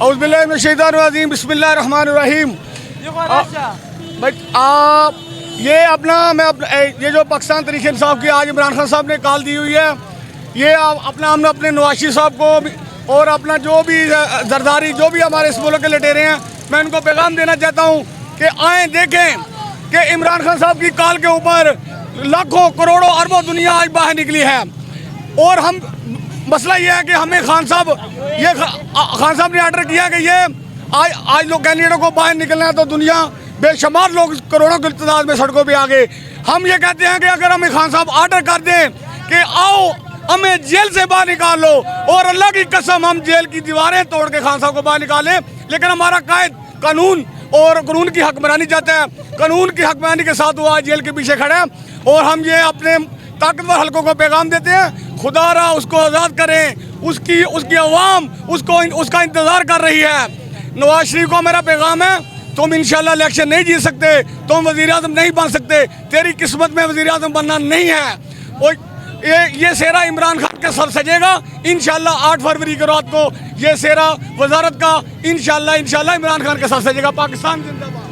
औज़ुबिल्लाहि मिनश्शैतानिर्रजीम बिस्मिल्लाहिर्रहमानिर्रहीम। ये अपना ये जो पाकिस्तान तहरीक इंसाफ की आज इमरान खान साहब ने कॉल दी हुई है, ये अपना हमने अपने नवाशी साहब को और अपना जो भी जरदारी जो भी हमारे इस मुल्क के लटेरे हैं, मैं उनको पैगाम देना चाहता हूँ कि आएँ देखें कि इमरान खान साहब की कॉल के ऊपर लाखों करोड़ों अरबों दुनिया आज बाहर निकली है। और हम मसला ये है कि हमें खान साहब ने आर्डर किया कि ये आज लोग कैंडिडेटों को बाहर निकलना है, तो दुनिया बेशुमार लोग करोड़ों की तादाद में सड़कों पे आ गए। हम ये कहते हैं कि अगर हमें खान साहब आर्डर कर दें कि आओ हमें जेल से बाहर निकाल लो, और अल्लाह की कसम हम जेल की दीवारें तोड़ के खान साहब को बाहर निकालें, लेकिन हमारा कायद कानून और कानून की हकमरानी चाहता है। कानून की हकमरानी के साथ वो आज जेल के पीछे खड़े हैं। और हम ये अपने ताकतवर हलकों को पैगाम देते हैं, खुदा रहा उसको आज़ाद करें। उसकी अवाम उसका इंतज़ार कर रही है। नवाज शरीफ को मेरा पैगाम है, तुम इंशाल्लाह इलेक्शन नहीं जीत सकते, तुम वज़ीर आज़म नहीं बन सकते, तेरी किस्मत में वज़ीर आज़म बनना नहीं है। और ये सेहरा इमरान खान के सर सजेगा इंशाल्लाह। 8 फरवरी की रात को ये सेहरा वजारत का इंशाल्लाह इमरान खान के सर सजेगा। पाकिस्तान जिंदाबाद।